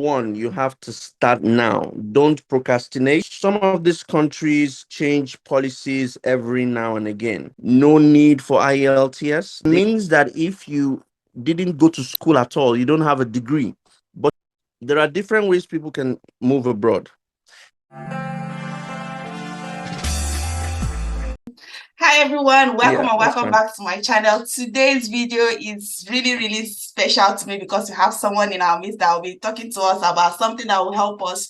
One, you have to start now. Don't procrastinate. Some of these countries change policies every now and again. No need for IELTS. Means that if you didn't go to school at all, you don't have a degree. But there are different ways people can move abroad. Hi everyone, welcome Yeah, and that's welcome fine. back to my channel. Today's video is really special to me because we have someone in our midst that will be talking to us about something that will help us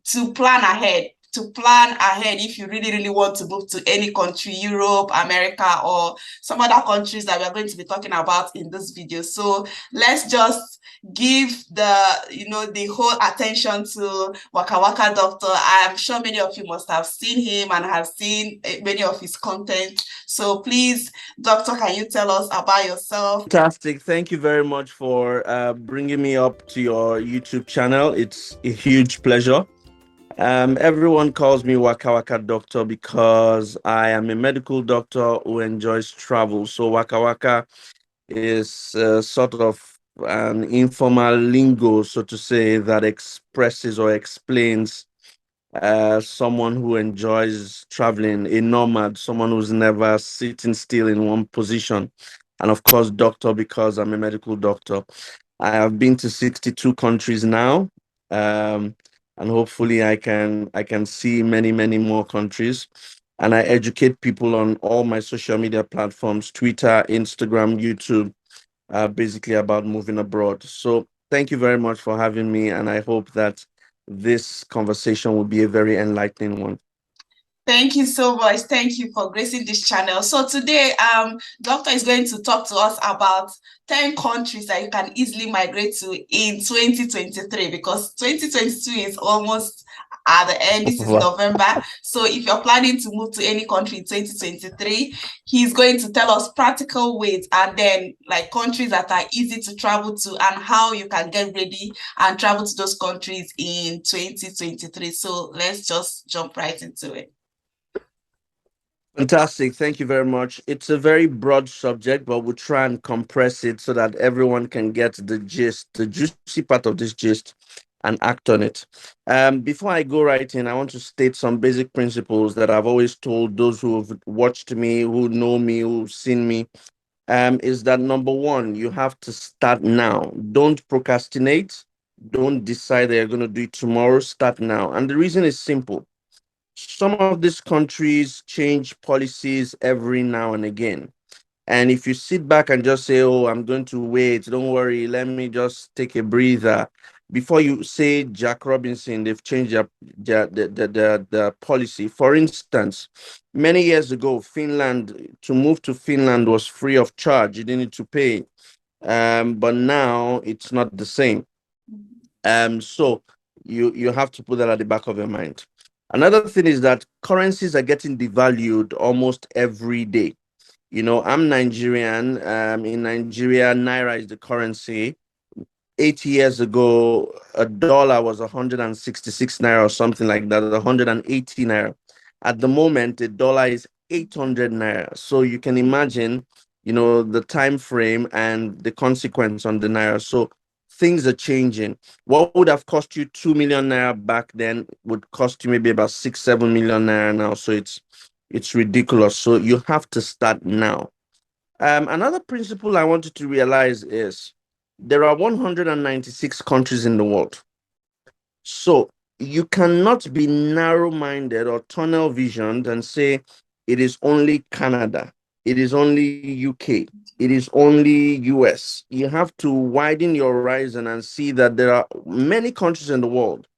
to plan ahead. If you really want to move to any country, Europe, America, or some other countries that we are going to be talking about in this video. So let's just give the whole attention to Waka Waka Doctor. I'm sure many of you must have seen him and have seen many of his content. So please, Doctor, can you tell us about yourself? Fantastic. Thank you very much for bringing me up to your YouTube channel. It's a huge pleasure. Everyone calls me Waka Waka Doctor because I am a medical doctor who enjoys travel. So Waka Waka is sort of an informal lingo, so to say, that expresses or explains someone who enjoys traveling, a nomad, someone who's never sitting still in one position. And of course, doctor, because I'm a medical doctor. I have been to 62 countries now. Um, and hopefully I can see many more countries. And I educate people on all my social media platforms, Twitter, Instagram, YouTube, basically about moving abroad. So thank you very much for having me, and I hope that this conversation will be a very enlightening one. Thank you so much. Thank you for gracing this channel. So today, Doctor is going to talk to us about 10 countries that you can easily migrate to in 2023, because 2022 is almost at the end. This is Wow. November. So if you're planning to move to any country in 2023, he's going to tell us practical ways and then like countries that are easy to travel to and how you can get ready and travel to those countries in 2023. So let's just jump right into it. Fantastic. Thank you very much. It's a very broad subject, but we'll try and compress it so that everyone can get the gist, the juicy part of this gist, and act on it. Before I go right in, I want to state some basic principles that I've always told those who have watched me, who know me, who've seen me. Is that number one, you have to start now. Don't procrastinate. Don't decide that you're going to do it tomorrow. Start now. And the reason is simple. Some of these countries change policies every now and again. And if you sit back and just say, oh, I'm going to wait, don't worry, let me just take a breather. Before you say Jack Robinson, they've changed the policy. For instance, many years ago, Finland, to move to Finland was free of charge. You didn't need to pay. But now it's not the same. So you have to put that at the back of your mind. Another thing is that currencies are getting devalued almost every day. I'm Nigerian. In Nigeria, naira is the currency. 8 years ago, a dollar was 166 naira or something like that, 180 naira. At the moment, a dollar is 800 naira. So you can imagine, the time frame and the consequence on the naira. So things are changing. What would have cost you 2 million naira back then would cost you maybe about 6, 7 million naira now. So it's ridiculous. So you have to start now. Another principle I wanted to realize is there are 196 countries in the world. So you cannot be narrow-minded or tunnel visioned and say it is only Canada, it is only UK, it is only US. You have to widen your horizon and see that there are many countries in the world.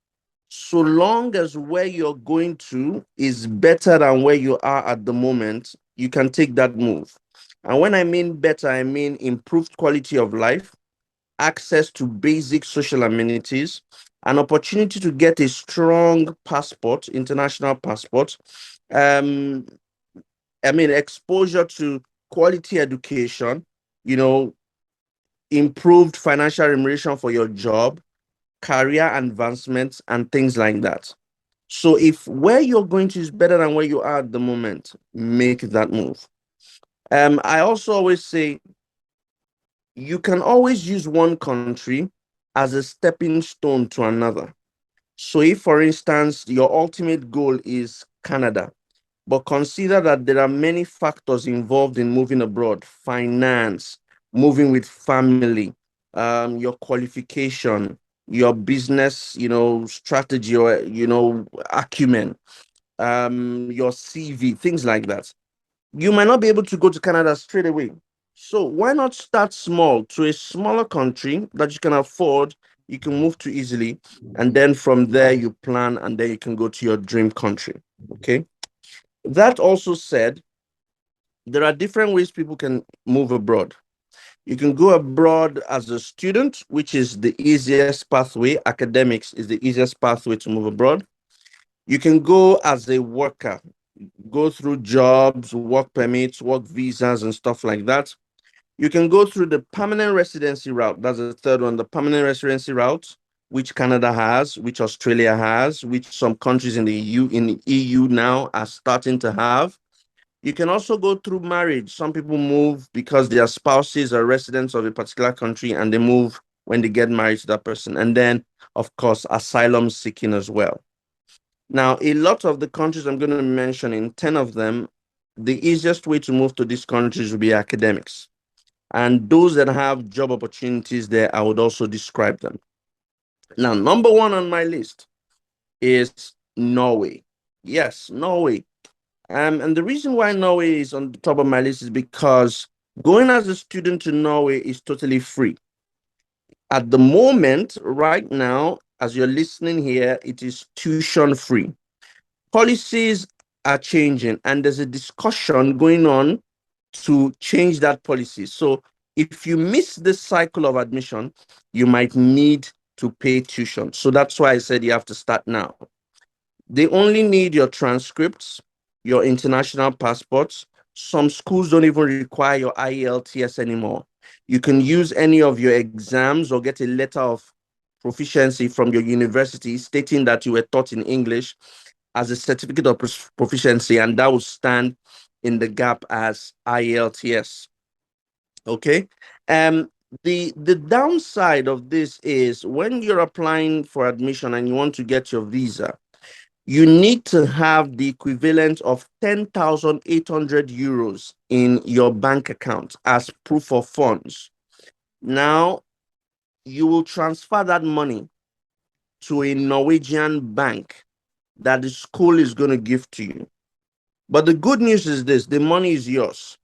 So long as where you're going to is better than where you are at the moment, you can take that move. And when I mean better, I mean improved quality of life, access to basic social amenities, an opportunity to get a strong passport, international passport. Um, Exposure to quality education, you know, improved financial remuneration for your job, career advancements, and things like that. So if where you're going to is better than where you are at the moment, make that move. I also always say you can always use one country as a stepping stone to another. So, if for instance, your ultimate goal is Canada, but consider that there are many factors involved in moving abroad: finance, moving with family, your qualification, your business, strategy or, acumen, your CV, things like that. You might not be able to go to Canada straight away. So why not start small to a smaller country that you can afford, you can move to easily, and then from there you plan and then you can go to your dream country. Okay. That also said, there are different ways people can move abroad. You can go abroad as a student, which is the easiest pathway. Academics is the easiest pathway to move abroad. You can go as a worker, go through jobs, work permits, work visas, and stuff like that. You can go through the permanent residency route. That's the third one, the permanent residency route, which Canada has, which Australia has, which some countries in the EU now are starting to have. You can also go through marriage. Some people move because their spouses are residents of a particular country and they move when they get married to that person. And then, of course, asylum seeking as well. Now, a lot of the countries I'm going to mention, in 10 of them, the easiest way to move to these countries will be academics. And those that have job opportunities there, I would also describe them. Now, number one on my list is Norway. Yes, Norway. And the reason why Norway is on the top of my list is because going as a student to Norway is totally free. At the moment, right now, as you're listening here, it is tuition free. Policies are changing, and there's a discussion going on to change that policy. So if you miss this cycle of admission, you might need to pay tuition. So that's why I said you have to start now. They only need your transcripts, your international passports. Some schools don't even require your IELTS anymore. You can use any of your exams or get a letter of proficiency from your university stating that you were taught in English as a certificate of proficiency, and that will stand in the gap as IELTS. Okay. Um, the downside of this is when you're applying for admission and you want to get your visa, you need to have the equivalent of 10,800 euros in your bank account as proof of funds. Now, you will transfer that money to a Norwegian bank that the school is going to give to you. But the good news is this: the money is yours.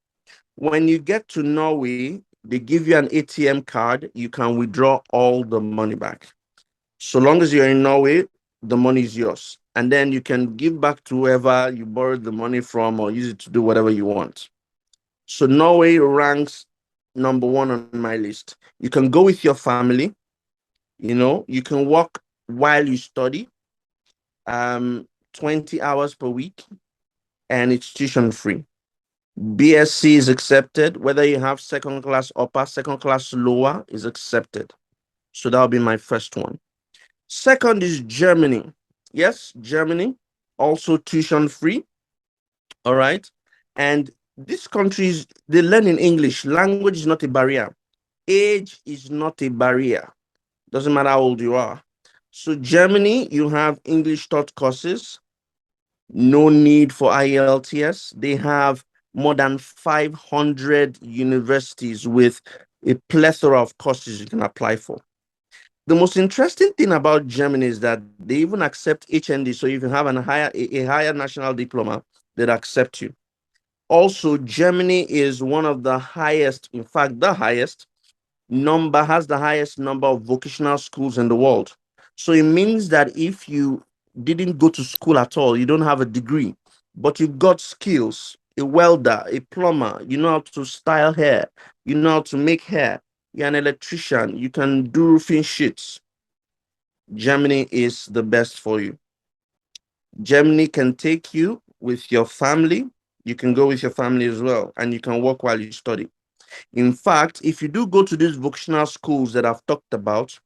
When you get to Norway, they give you an ATM card. You can withdraw all the money back. So long as you're in Norway, the money is yours. And then you can give back to whoever you borrowed the money from or use it to do whatever you want. So Norway ranks number one on my list. You can go with your family, you can work while you study, 20 hours per week, and it's tuition free. BSc is accepted. Whether you have second class upper, second class lower is accepted. So that'll be my first one. Second is Germany. Yes, Germany, also tuition free. All right. And these countries, they learn in English. Language is not a barrier. Age is not a barrier. Doesn't matter how old you are. So Germany, you have English taught courses. No need for IELTS. They have more than 500 universities with a plethora of courses you can apply for. The most interesting thing about Germany is that they even accept HND. So if you have a higher national diploma, they'd accept you. Also, Germany is one of the highest, in fact, the highest has the highest number of vocational schools in the world. So it means that if you didn't go to school at all, you don't have a degree, but you've got skills, a welder, a plumber, you know how to style hair, you know how to make hair, you're an electrician, you can do roofing sheets. Germany is the best for you. Germany can take you with your family. You can go with your family as well, and you can work while you study. In fact, if you do go to these vocational schools that I've talked about,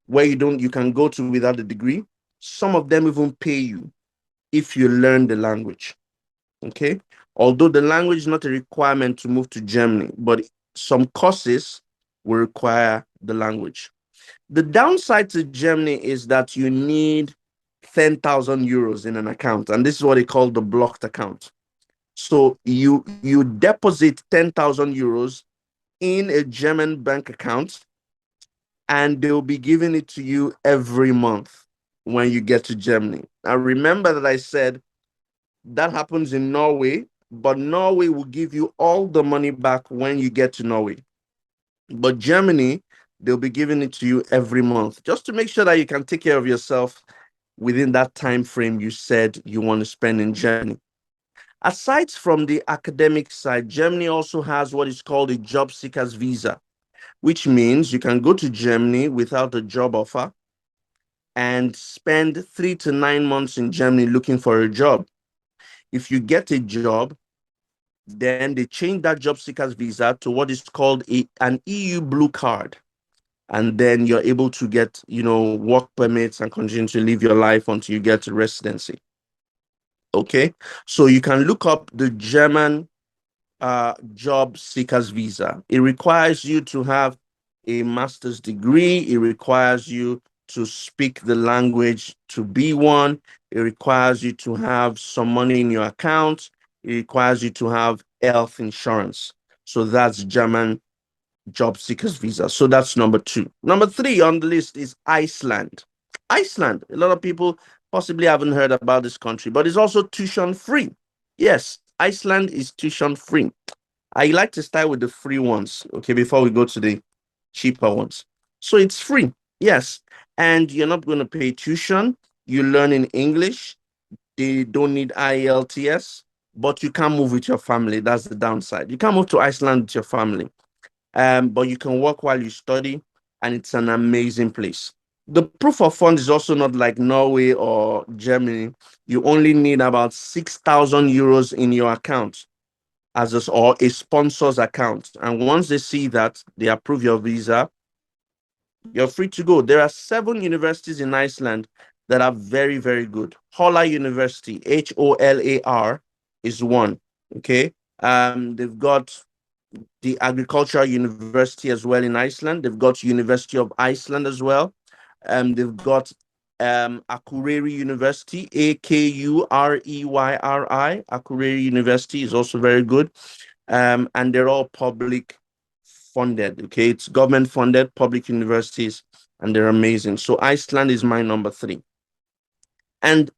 where you can go to without a degree, some of them even pay you if you learn the language. Okay. Although the language is not a requirement to move to Germany, but some courses will require the language. The downside to Germany is that you need 10,000 euros in an account, and this is what they call the blocked account. So you deposit 10,000 euros in a German bank account, and they'll be giving it to you every month when you get to Germany. Now remember that I said that happens in Norway, but Norway will give you all the money back when you get to Norway. But Germany, they'll be giving it to you every month, just to make sure that you can take care of yourself within that time frame you said you want to spend in Germany. Aside from the academic side, Germany also has what is called a job seekers visa, which means you can go to Germany without a job offer and spend 3 to 9 months in Germany looking for a job. If you get a job, then they change that job seekers visa to what is called an EU blue card. And then you're able to get, work permits and continue to live your life until you get to residency. Okay. So you can look up the German job seekers visa. It requires you to have a master's degree. It requires you to speak the language to B1. It requires you to have some money in your account. It requires you to have health insurance. So that's German job seekers visa. So that's number two. Number three on the list is Iceland. Iceland, a lot of people possibly haven't heard about this country, but it's also tuition free. Yes, Iceland is tuition free. I like to start with the free ones, okay, before we go to the cheaper ones. So it's free, yes. And you're not going to pay tuition. You learn in English. They don't need IELTS, but you can't move with your family. That's the downside. You can't move to Iceland with your family. But you can work while you study, and it's an amazing place. The proof of funds is also not like Norway or Germany. You only need about 6,000 euros in your account or a sponsor's account. And once they see that, they approve your visa, you're free to go. There are 7 universities in Iceland that are very, very good. Holar University, HOLAR, is one. Okay. They've got the Agricultural University as well in Iceland. They've got University of Iceland as well. They've got Akureyri University, Akureyri. Akureyri University is also very good. And they're all public funded. Okay, it's government funded public universities, and they're amazing. So Iceland is my number three. And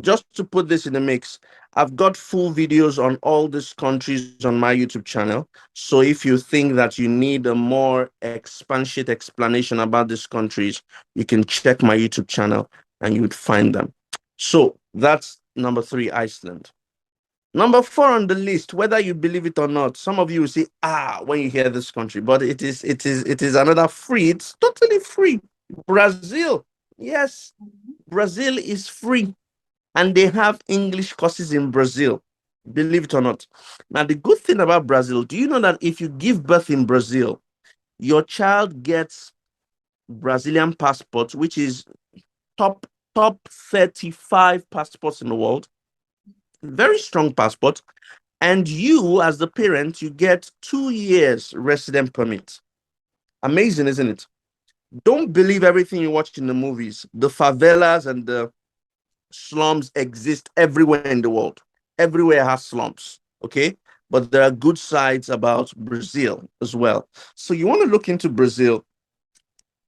just to put this in the mix, I've got full videos on all these countries on my YouTube channel. So if you think that you need a more expansive explanation about these countries, you can check my YouTube channel and you would find them. So that's number three, Iceland. Number four on the list, whether you believe it or not, some of you will say, when you hear this country, but it is another free, it's totally free. Brazil. Yes, Brazil is free. And they have English courses in Brazil, believe it or not. Now, the good thing about Brazil, do you know that if you give birth in Brazil, your child gets Brazilian passport, which is top 35 passports in the world, very strong passport, and you, as the parent, you get 2 years resident permit. Amazing, isn't it? Don't believe everything you watch in the movies. The favelas and the slums exist everywhere in the world. Everywhere has slums, okay? But there are good sides about Brazil as well. So you want to look into Brazil.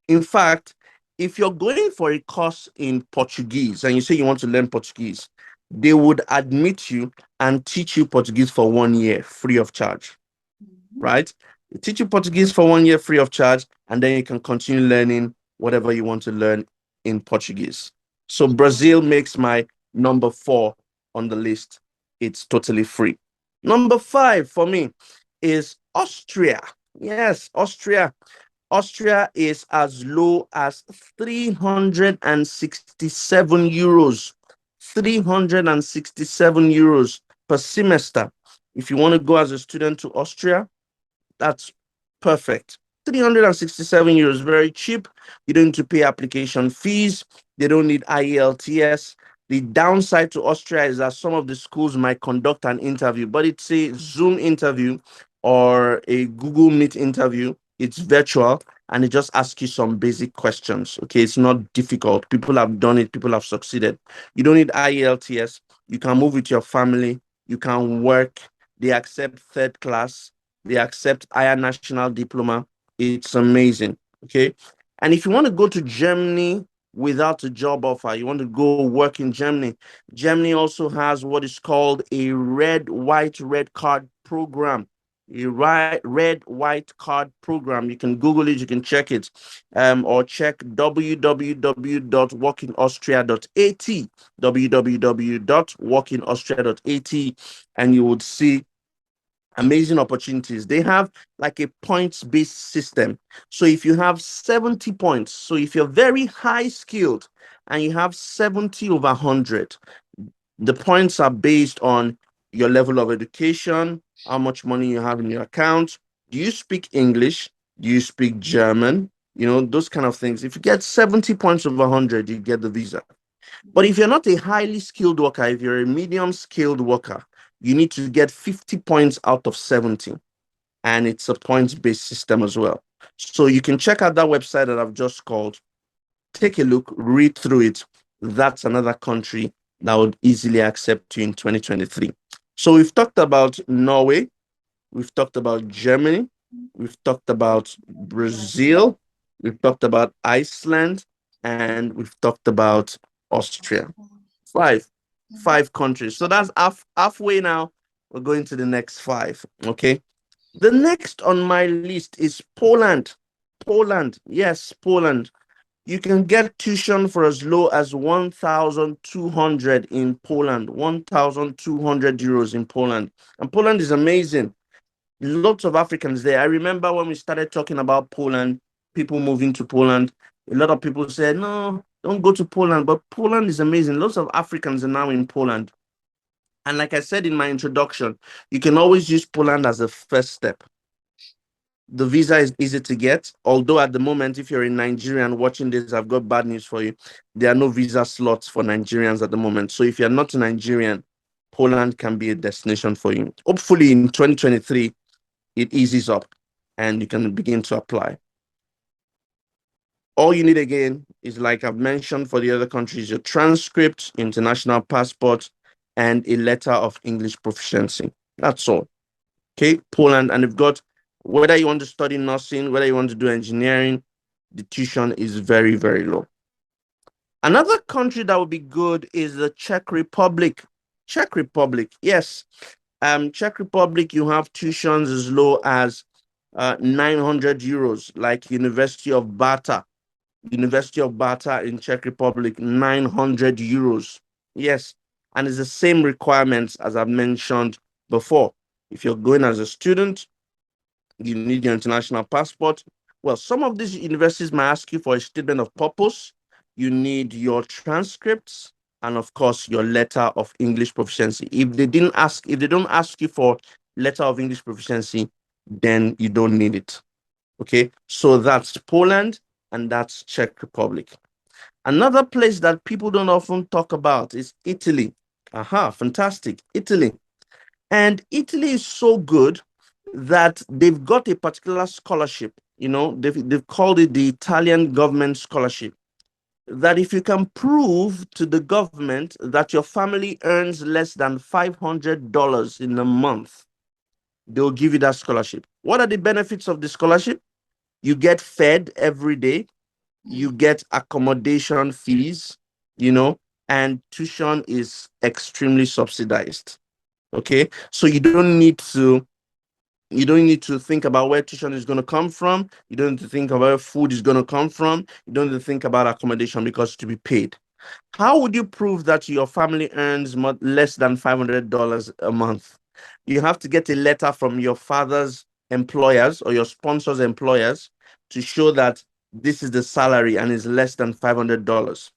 In fact, if you're going for a course in Portuguese and you say you want to learn Portuguese, they would admit you and teach you Portuguese for 1 year free of charge, right? They teach you Portuguese for 1 year free of charge, and then you can continue learning whatever you want to learn in Portuguese. So Brazil makes my number four on the list. It's totally free. Number five for me is Austria. Yes, Austria. Austria is as low as 367 euros. 367 euros per semester. If you want to go as a student to Austria, that's perfect. 367 euros, very cheap. You don't need to pay application fees. They don't need IELTS. The downside to Austria is that some of the schools might conduct an interview, but it's a Zoom interview or a Google Meet interview. It's virtual, and it just asks you some basic questions. Okay, it's not difficult. People have done it, people have succeeded. You don't need IELTS. You can move with your family, you can work. They accept third class, they accept higher national diploma. It's amazing. Okay, and if you want to go to Germany without a job offer, you want to go work in Germany, Germany also has what is called a red card program. A red white card program. You can Google it, you can check it, or check www.workingaustria.at, www.workingaustria.at, and you would see amazing opportunities. They have like a points-based system. So if you have 70 points, so if you're very high skilled and you have 70 over 100, the points are based on your level of education, how much money you have in your account. Do you speak English? Do you speak German? You know, those kind of things. If you get 70 points over 100, you get the visa. But if you're not a highly skilled worker, if you're a medium skilled worker, you need to get 50 points out of 70. And it's a points-based system as well. So you can check out that website that I've just called. Take a look, read through it. That's another country that would easily accept you in 2023. So we've talked about Norway, we've talked about Germany, we've talked about Brazil, we've talked about Iceland, and we've talked about Austria. Five, five countries. So that's halfway now. We're going to the next five. Okay. The next on my list is Poland. Poland. Yes, Poland. You can get tuition for as low as 1,200 in Poland, 1,200 euros in Poland. And Poland is amazing. Lots of Africans there. I remember when we started talking about Poland, people moving to Poland, a lot of people said, no, don't go to Poland. But Poland is amazing. Lots of Africans are now in Poland. And like I said in my introduction, you can always use Poland as a first step. The visa is easy to get, although at the moment, if you're in Nigeria and watching this, I've got bad news for you. There are no visa slots for Nigerians at the moment. So if you're not a Nigerian, Poland can be a destination for you. Hopefully in 2023, it eases up and you can begin to apply. All you need again is, like I've mentioned for the other countries, your transcript, international passport, and a letter of English proficiency. That's all. Okay, Poland, and you've got, whether you want to study nursing, whether you want to do engineering, the tuition is very, very low. Another country that would be good is the Czech Republic. Czech Republic, yes. Czech Republic, you have tuitions as low as 900 euros, like University of Bata. University of Bata in Czech Republic, 900 euros. Yes, and it's the same requirements as I've mentioned before. If you're going as a student, you need your international passport. Well, some of these universities might ask you for a statement of purpose. You need your transcripts and, of course, your letter of English proficiency. If they don't ask you for letter of English proficiency, then you don't need it. Okay, so that's Poland and that's Czech Republic. Another place that people don't often talk about is Italy. Aha, fantastic, Italy. And Italy is so good that they've got a particular scholarship, you know, they've called it the Italian government scholarship, that if you can prove to the government that your family earns less than $500 in a month, they'll give you that scholarship. What are the benefits of the scholarship? You get fed every day, you get accommodation fees, you know, and tuition is extremely subsidized. Okay, so you don't need to think about where tuition is going to come from. You don't need to think about where food is going to come from. You don't need to think about accommodation because to be paid. How would you prove that your family earns less than $500 a month? You have to get a letter from your father's employers or your sponsor's employers to show that this is the salary and is less than $500.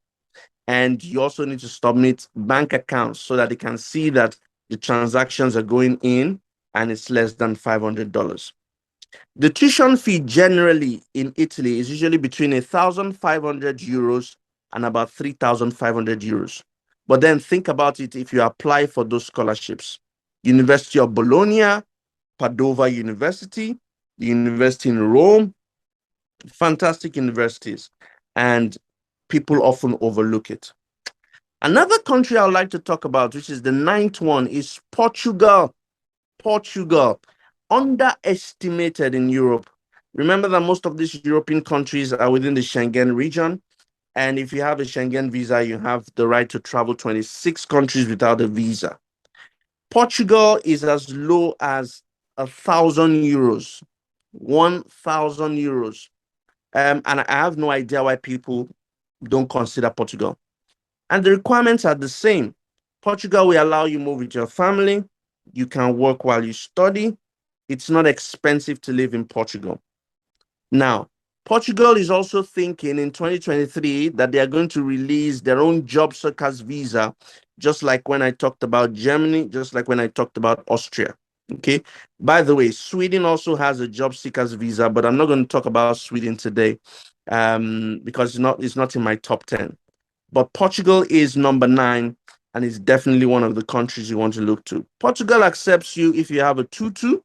And you also need to submit bank accounts so that they can see that the transactions are going in and it's less than $500. The tuition fee generally in Italy is usually between 1,500 euros and about 3,500 euros. But then think about it if you apply for those scholarships. University of Bologna, Padova University, the University in Rome, fantastic universities, and people often overlook it. Another country I would like to talk about, which is the ninth one, is Portugal. Portugal, underestimated in Europe. Remember that most of these European countries are within the Schengen region. And if you have a Schengen visa, you have the right to travel 26 countries without a visa. Portugal is as low as 1,000 euros, 1,000 euros. And I have no idea why people don't consider Portugal. And the requirements are the same. Portugal will allow you move with your family. You can work while you study. It's not expensive to live in Portugal. Now, Portugal is also thinking in 2023 that they are going to release their own job seekers visa, just like when I talked about Germany, just like when I talked about Austria. Okay. By the way, Sweden also has a job seekers visa, but I'm not going to talk about Sweden today, because it's not in my top 10. But Portugal is number 9 and is definitely one of the countries you want to look to. Portugal accepts you if you have a tutu.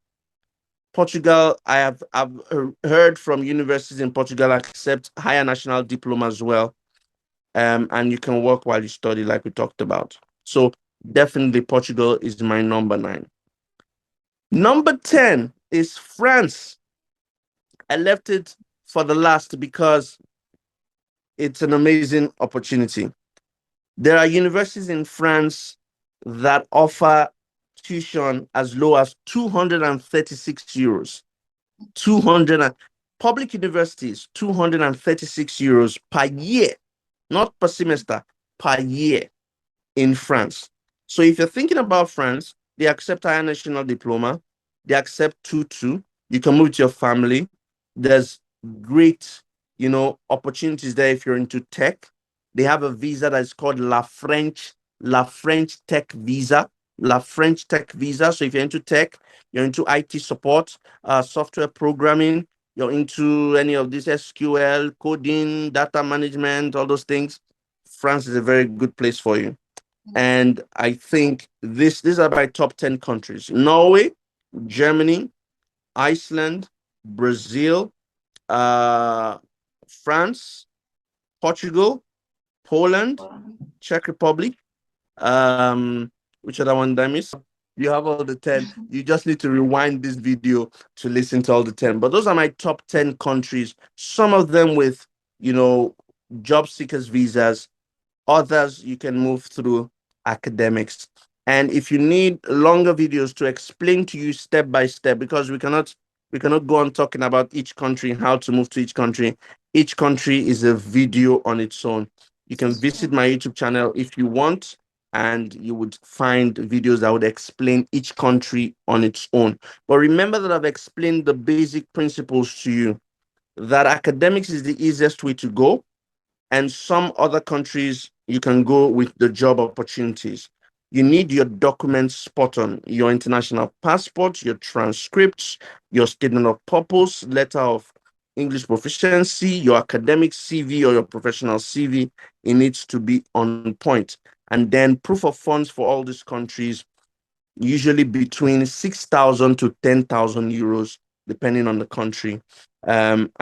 Portugal, I've heard from universities in Portugal accept higher national diploma as well. And you can work while you study, like we talked about. So definitely Portugal is my number 9. Number 10 is France. I left it for the last because it's an amazing opportunity. There are universities in France that offer tuition as low as 236 euros. 200 public universities, 236 euros per year, not per semester, per year in France. So if you're thinking about France, they accept higher national diploma, they accept 2-2. You can move to your family. There's great, opportunities there if you're into tech. They have a visa that is called La French Tech Visa. La French Tech Visa. So if you're into tech, you're into IT support, software programming, you're into any of this SQL, coding, data management, all those things, France is a very good place for you. And I think these are my top 10 countries: Norway, Germany, Iceland, Brazil, uh, France, Portugal, Poland, Czech Republic. Which other one did I miss? You have all the 10. You just need to rewind this video to listen to all the 10. But those are my top 10 countries, some of them with, job seekers visas. Others you can move through academics. And if you need longer videos to explain to you step by step, because we cannot go on talking about each country, how to move to each country. Each country is a video on its own. You can visit my YouTube channel if you want, and you would find videos that would explain each country on its own. But remember that I've explained the basic principles to you, that academics is the easiest way to go, and some other countries you can go with the job opportunities. You need your documents spot on: your international passport, your transcripts, your statement of purpose, letter of English proficiency, your academic CV or your professional CV. It needs to be on point. And then proof of funds for all these countries, usually between 6,000 to 10,000 euros, depending on the country. And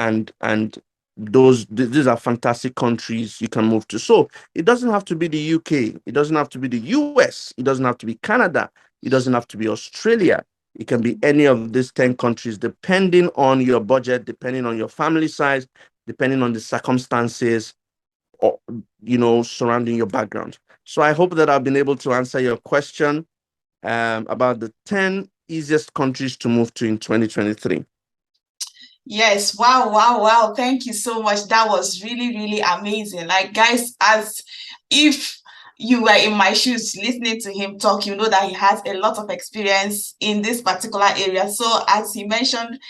these are fantastic countries you can move to. So it doesn't have to be the UK, it doesn't have to be the US, it doesn't have to be Canada, it doesn't have to be Australia. It can be any of these 10 countries, depending on your budget, depending on your family size, depending on the circumstances, or surrounding your background. So I hope that I've been able to answer your question about the 10 easiest countries to move to in 2023. Yes, wow, wow, wow. Thank you so much. That was really, really amazing. Like, guys, as if you were in my shoes listening to him talk, you know that he has a lot of experience in this particular area. So as he mentioned,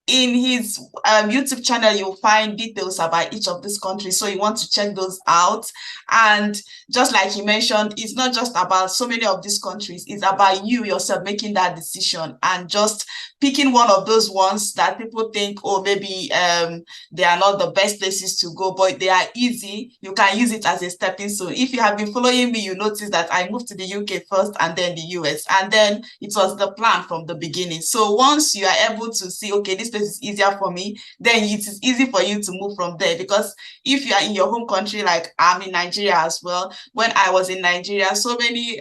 in his YouTube channel, you'll find details about each of these countries. So you want to check those out. And just like he mentioned, it's not just about so many of these countries. It's about you yourself making that decision and just picking one of those ones that people think, oh, maybe they are not the best places to go, but they are easy. You can use it as a stepping stone. If you have been following me, you notice that I moved to the UK first and then the US, and then it was the plan from the beginning. So once you are able to see, okay, this place is easier for me, then it is easy for you to move from there. Because if you are in your home country, like I'm in Nigeria as well, when I was in Nigeria, so many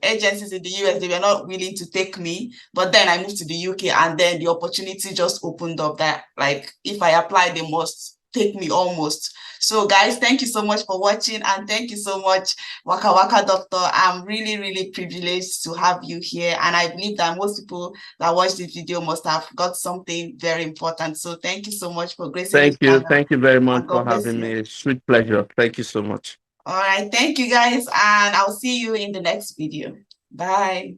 agencies in the US, they were not willing to take me. But then I moved to the UK, and then the opportunity just opened up that, like, if I apply, they must take me almost. So guys, thank you so much for watching, and thank you so much, Waka Waka Doctor. I'm really, really privileged to have you here, and I believe that most people that watch this video must have got something very important. So thank you so much for gracing this Thank you. channel, Thank you very much and for God bless having you. me. Sweet pleasure. Thank you so much. All right, thank you guys, and I'll see you in the next video. Bye.